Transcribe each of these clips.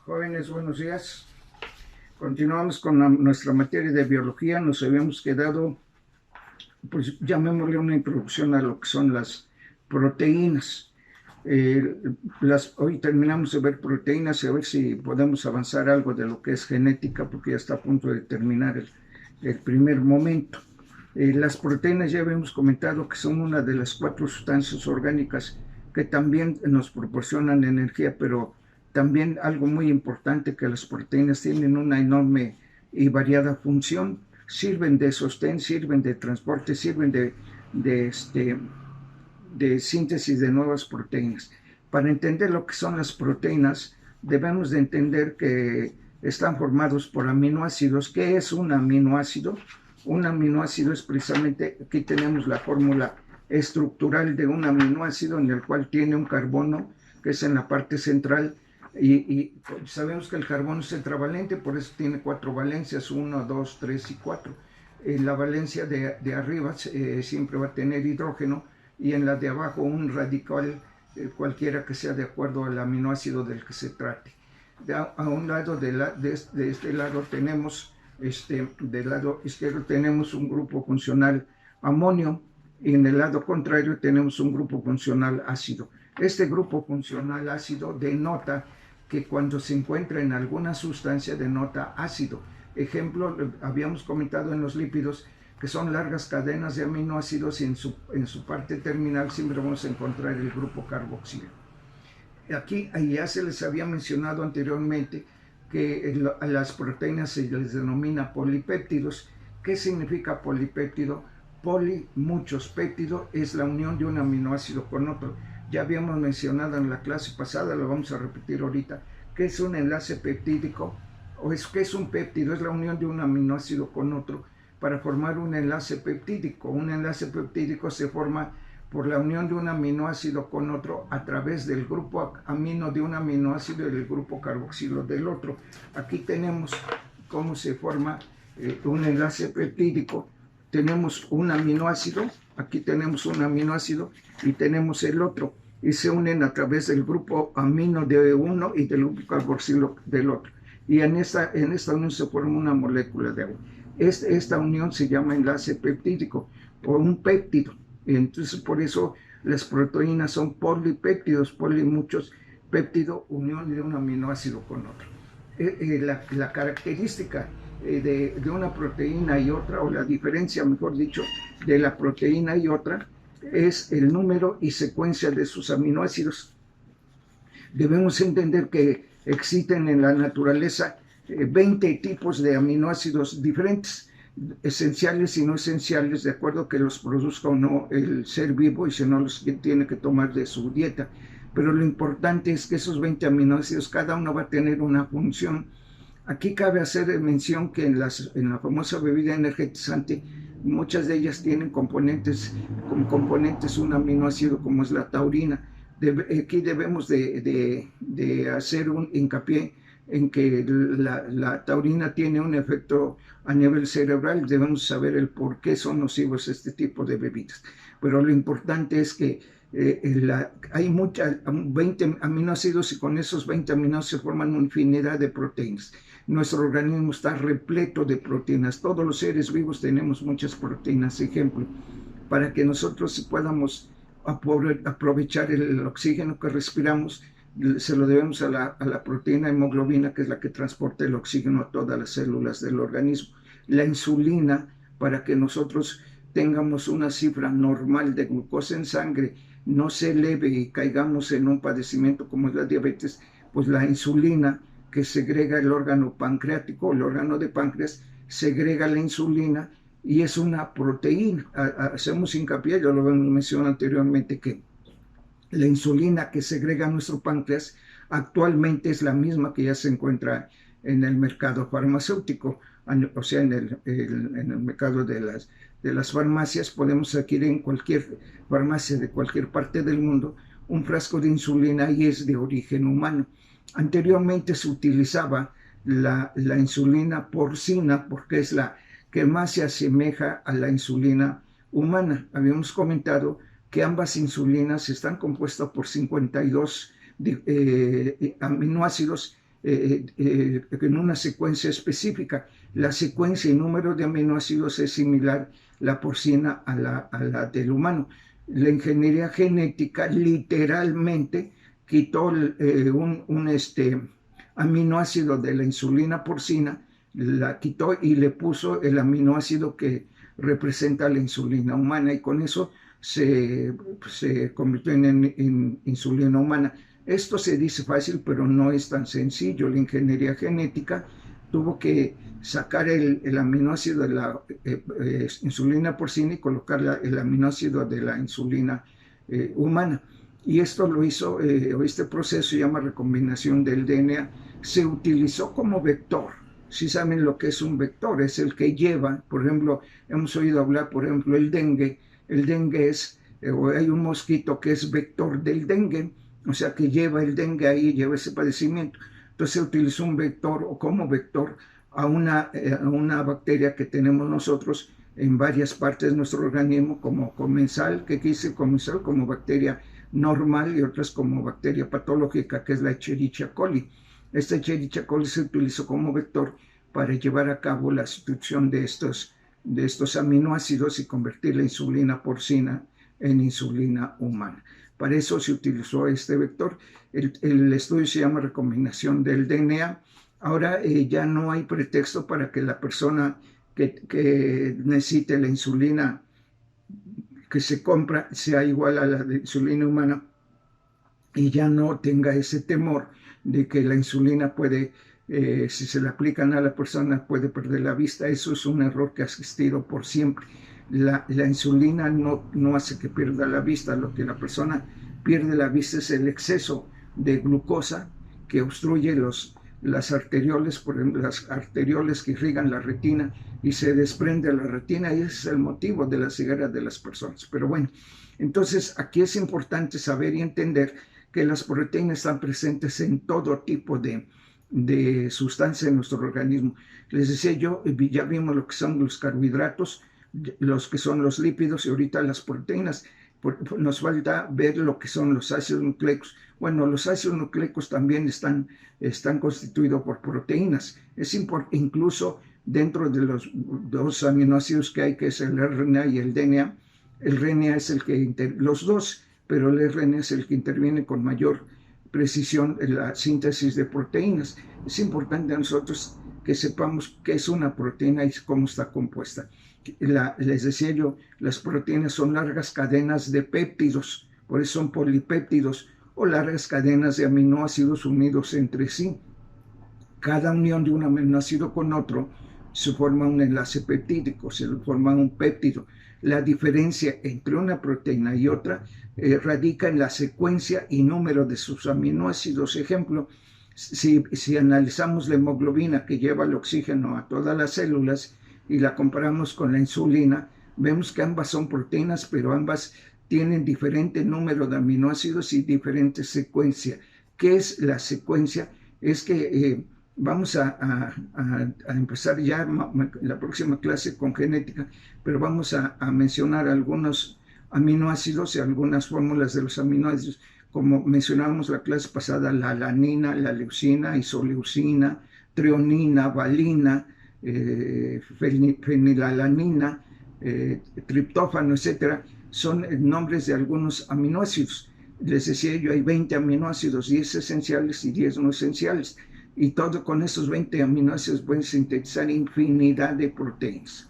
Jóvenes, buenos días. Continuamos con nuestra materia de biología. Nos habíamos quedado, pues llamémosle una introducción a lo que son las proteínas. Hoy terminamos de ver proteínas y a ver si podemos avanzar algo de lo que es genética, porque ya está a punto de terminar el primer momento. Las proteínas ya habíamos comentado que son una de las 4 sustancias orgánicas que también nos proporcionan energía, pero también algo muy importante, que las proteínas tienen una enorme y variada función. Sirven de sostén, sirven de transporte, sirven de síntesis de nuevas proteínas. Para entender lo que son las proteínas, debemos de entender que están formados por aminoácidos. ¿Qué es un aminoácido? Un aminoácido es precisamente, aquí tenemos la fórmula estructural de un aminoácido, en el cual tiene un carbono, que es en la parte central, y sabemos que el carbono es tetravalente, por eso tiene 4 valencias, 1, 2, 3 y 4. En la valencia de arriba siempre va a tener hidrógeno, y en la de abajo un radical, cualquiera que sea de acuerdo al aminoácido del que se trate. A un lado de este lado tenemos, del lado izquierdo tenemos un grupo funcional amonio, y en el lado contrario tenemos un grupo funcional ácido. Este grupo funcional ácido denota que cuando se encuentra en alguna sustancia denota ácido. Ejemplo, habíamos comentado en los lípidos, que son largas cadenas de aminoácidos, y en su parte terminal siempre vamos a encontrar el grupo carboxilo. Aquí ya se les había mencionado anteriormente que a las proteínas se les denomina polipéptidos. ¿Qué significa polipéptido? Poli, muchos, péptido es la unión de un aminoácido con otro. Ya habíamos mencionado en la clase pasada, lo vamos a repetir ahorita, ¿qué es un enlace peptídico? ¿Qué es un péptido? Es la unión de un aminoácido con otro para formar un enlace peptídico. Un enlace peptídico se forma por la unión de un aminoácido con otro a través del grupo amino de un aminoácido y del grupo carboxilo del otro. Aquí tenemos cómo se forma un enlace peptídico. Tenemos un aminoácido, aquí tenemos un aminoácido y tenemos el otro, y se unen a través del grupo amino de uno y del grupo carboxilo del otro. Y en esta unión se forma una molécula de agua. Esta unión se llama enlace peptídico o un péptido. Entonces, por eso las proteínas son polipéptidos, muchos, péptido, unión de un aminoácido con otro. La característica de una proteína y otra, o la diferencia, mejor dicho, de la proteína y otra, es el número y secuencia de sus aminoácidos. Debemos entender que existen en la naturaleza 20 tipos de aminoácidos diferentes, esenciales y no esenciales, de acuerdo a que los produzca o no el ser vivo, y si no los tiene que tomar de su dieta. Pero lo importante es que esos 20 aminoácidos, cada uno va a tener una función. Aquí cabe hacer mención que en la famosa bebida energizante, muchas de ellas tienen como componentes un aminoácido, como es la taurina. Aquí debemos de hacer un hincapié en que la taurina tiene un efecto a nivel cerebral. Debemos saber el por qué son nocivos este tipo de bebidas. Pero lo importante es que hay 20 aminoácidos, y con esos 20 aminoácidos forman una infinidad de proteínas. Nuestro organismo está repleto de proteínas. Todos los seres vivos tenemos muchas proteínas. Ejemplo, para que nosotros podamos aprovechar el oxígeno que respiramos, se lo debemos a la proteína hemoglobina, que es la que transporta el oxígeno a todas las células del organismo. La insulina, para que nosotros tengamos una cifra normal de glucosa en sangre, no se eleve y caigamos en un padecimiento como es la diabetes, pues la insulina, que segrega el órgano pancreático, el órgano de páncreas, segrega la insulina, y es una proteína. Hacemos hincapié, ya lo hemos mencionado anteriormente, que la insulina que segrega nuestro páncreas actualmente es la misma que ya se encuentra en el mercado farmacéutico, o sea, en el mercado de las farmacias. Podemos adquirir en cualquier farmacia de cualquier parte del mundo un frasco de insulina, y es de origen humano. Anteriormente se utilizaba la insulina porcina, porque es la que más se asemeja a la insulina humana. Habíamos comentado que ambas insulinas están compuestas por 52 aminoácidos en una secuencia específica. La secuencia y número de aminoácidos es similar la porcina a la del humano. La ingeniería genética literalmente quitó un aminoácido de la insulina porcina, la quitó y le puso el aminoácido que representa la insulina humana, y con eso se convirtió en insulina humana. Esto se dice fácil, pero no es tan sencillo. La ingeniería genética tuvo que sacar el aminoácido de la insulina porcina y colocar el aminoácido de la insulina humana. Y esto lo hizo, este proceso se llama recombinación del DNA. Se utilizó como vector. Si saben lo que es un vector, es el que lleva, por ejemplo, hemos oído hablar, por ejemplo, el dengue. El dengue es, hay un mosquito que es vector del dengue, o sea, que lleva el dengue ahí, lleva ese padecimiento. Entonces se utilizó un vector o como vector a una bacteria que tenemos nosotros en varias partes de nuestro organismo, como comensal, que quise comensal como bacteria normal, y otras como bacteria patológica, que es la Escherichia coli. Esta Escherichia coli se utilizó como vector para llevar a cabo la sustitución de estos aminoácidos y convertir la insulina porcina en insulina humana. Para eso se utilizó este vector. El estudio se llama recombinación del DNA. Ahora ya no hay pretexto para que la persona que necesite la insulina que se compra sea igual a la de insulina humana, y ya no tenga ese temor de que la insulina puede, si se la aplican a la persona, puede perder la vista. Eso es un error que ha existido por siempre. La insulina no hace que pierda la vista. Lo que la persona pierde la vista es el exceso de glucosa que obstruye las arterioles, por ejemplo, las arterioles que irrigan la retina, y se desprende la retina, y ese es el motivo de la ceguera de las personas. Pero bueno, entonces aquí es importante saber y entender que las proteínas están presentes en todo tipo de sustancias en nuestro organismo. Les decía yo, ya vimos lo que son los carbohidratos, los que son los lípidos, y ahorita las proteínas. Nos falta ver lo que son los ácidos nucleicos. Bueno, los ácidos nucleicos también están constituidos por proteínas. Incluso dentro de los dos aminoácidos que hay, que es el RNA y el DNA, el RNA es el que los dos, pero el RNA es el que interviene con mayor precisión en la síntesis de proteínas. Es importante a nosotros que sepamos qué es una proteína y cómo está compuesta. Les decía yo, las proteínas son largas cadenas de péptidos, por eso son polipéptidos, o largas cadenas de aminoácidos unidos entre sí. Cada unión de un aminoácido con otro se forma un enlace peptídico, se forma un péptido. La diferencia entre una proteína y otra radica en la secuencia y número de sus aminoácidos. Ejemplo, si analizamos la hemoglobina, que lleva el oxígeno a todas las células, y la comparamos con la insulina, vemos que ambas son proteínas, pero ambas tienen diferente número de aminoácidos y diferente secuencia. ¿Qué es la secuencia? Es que vamos a empezar ya la próxima clase con genética, pero vamos a mencionar algunos aminoácidos y algunas fórmulas de los aminoácidos, como mencionábamos la clase pasada: la alanina, la leucina, isoleucina, treonina, valina, fenilalanina, triptófano, etcétera. Son nombres de algunos aminoácidos. Les decía yo, hay 20 aminoácidos, 10 esenciales y 10 no esenciales. Y todo con esos 20 aminoácidos pueden sintetizar infinidad de proteínas.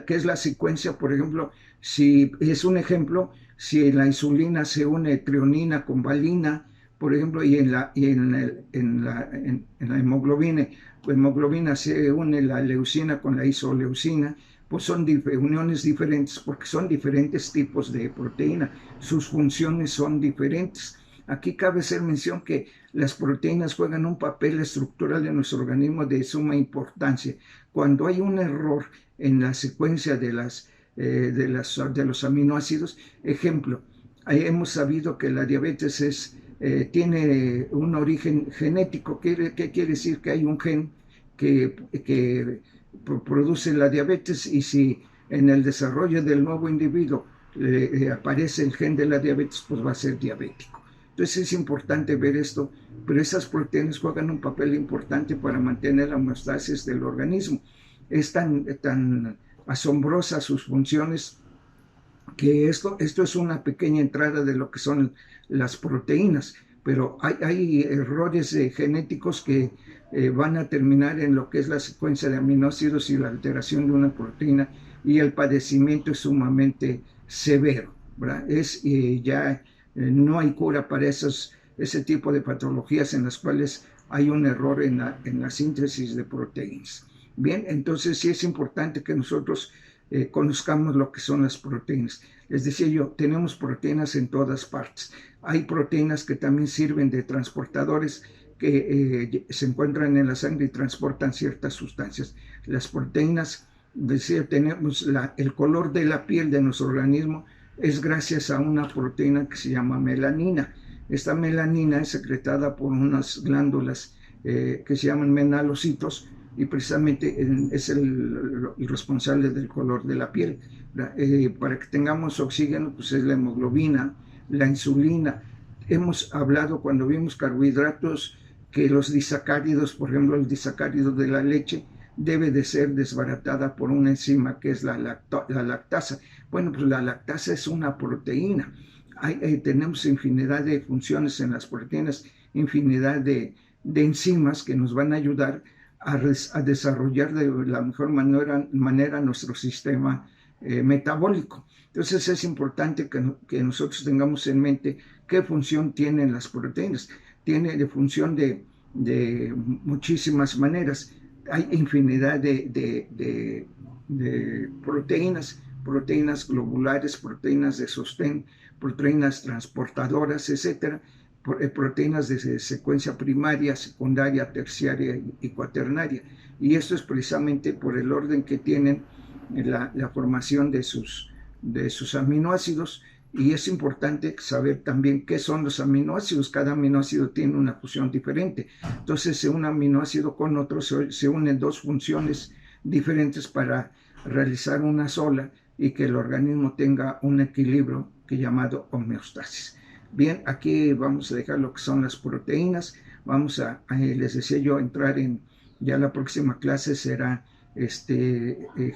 ¿Qué es la secuencia? Por ejemplo, si es un ejemplo, si la insulina se une treonina con valina, por ejemplo, y en la hemoglobina se une la leucina con la isoleucina, pues son uniones diferentes porque son diferentes tipos de proteína, sus funciones son diferentes. Aquí cabe hacer mención que las proteínas juegan un papel estructural en nuestro organismo de suma importancia. Cuando hay un error en la secuencia de los aminoácidos, ejemplo, hemos sabido que la diabetes tiene un origen genético. ¿Qué quiere decir? Que hay un gen que produce la diabetes, y si en el desarrollo del nuevo individuo aparece el gen de la diabetes, pues va a ser diabético. Entonces es importante ver esto, pero esas proteínas juegan un papel importante para mantener la homeostasis del organismo. Es tan asombrosa sus funciones que esto es una pequeña entrada de lo que son las proteínas, pero hay errores genéticos que van a terminar en lo que es la secuencia de aminoácidos y la alteración de una proteína, y el padecimiento es sumamente severo, ¿verdad? No hay cura para ese tipo de patologías en las cuales hay un error en la síntesis de proteínas. Bien, entonces sí es importante que nosotros conozcamos lo que son las proteínas. Les decía yo, tenemos proteínas en todas partes. Hay proteínas que también sirven de transportadores que se encuentran en la sangre y transportan ciertas sustancias. Las proteínas, decía, tenemos el color de la piel de nuestro organismo es gracias a una proteína que se llama melanina. Esta melanina es secretada por unas glándulas que se llaman melanocitos, y precisamente es el responsable del color de la piel. Para que tengamos oxígeno, pues es la hemoglobina, la insulina. Hemos hablado cuando vimos carbohidratos que los disacáridos, por ejemplo, el disacárido de la leche, debe de ser desbaratada por una enzima que es la lactasa. Bueno, pues la lactasa es una proteína. Tenemos infinidad de funciones en las proteínas, infinidad de enzimas que nos van a ayudar a desarrollar de la mejor manera nuestro sistema metabólico. Entonces es importante que nosotros tengamos en mente qué función tienen las proteínas. Tiene de función de muchísimas maneras. Hay infinidad de proteínas globulares, proteínas de sostén, proteínas transportadoras, etcétera, proteínas de secuencia primaria, secundaria, terciaria y cuaternaria. Y esto es precisamente por el orden que tienen la formación de sus aminoácidos. Y es importante saber también qué son los aminoácidos. Cada aminoácido tiene una función diferente. Entonces, un aminoácido con otro se unen dos funciones diferentes para realizar una sola y que el organismo tenga un equilibrio llamado homeostasis. Bien, aquí vamos a dejar lo que son las proteínas. Vamos les decía yo, entrar ya la próxima clase será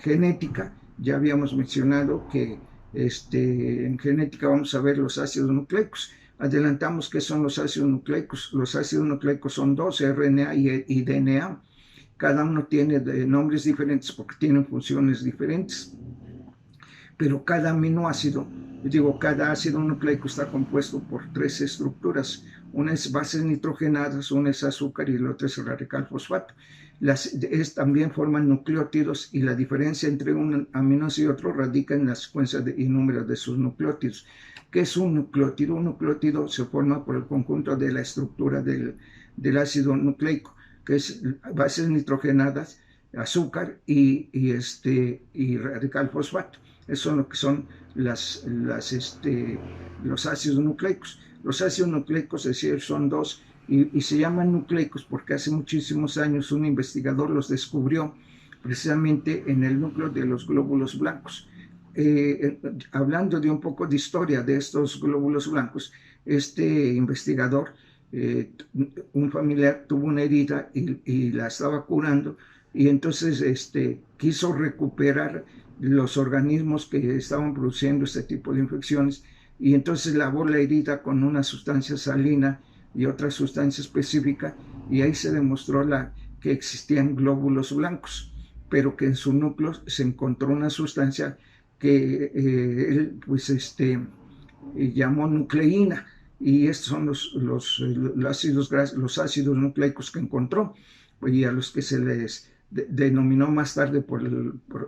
genética. Ya habíamos mencionado que en genética vamos a ver los ácidos nucleicos. Adelantamos qué son los ácidos nucleicos. Los ácidos nucleicos son dos, RNA y DNA. Cada uno tiene nombres diferentes porque tienen funciones diferentes. Pero cada aminoácido, cada ácido nucleico está compuesto por tres estructuras. Una es bases nitrogenadas, una es azúcar y la otra es radical fosfato. También forman nucleótidos, y la diferencia entre un aminoácido y otro radica en la secuencia y número de sus nucleótidos. ¿Qué es un nucleótido? Un nucleótido se forma por el conjunto de la estructura del ácido nucleico, que es bases nitrogenadas, azúcar y radical fosfato. Eso es lo que son los ácidos nucleicos. Los ácidos nucleicos, es decir, son dos, y se llaman nucleicos porque hace muchísimos años un investigador los descubrió precisamente en el núcleo de los glóbulos blancos. Hablando de un poco de historia de estos glóbulos blancos, este investigador, un familiar tuvo una herida y la estaba curando, y entonces quiso recuperar los organismos que estaban produciendo este tipo de infecciones, y entonces lavó la herida con una sustancia salina y otra sustancia específica, y ahí se demostró que existían glóbulos blancos, pero que en su núcleo se encontró una sustancia que él llamó nucleína, y estos son los ácidos nucleicos que encontró, y a los que se les denominó más tarde por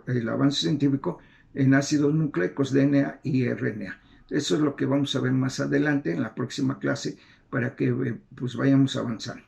el avance científico en ácidos nucleicos, DNA y RNA. Eso es lo que vamos a ver más adelante en la próxima clase, para que vayamos avanzando.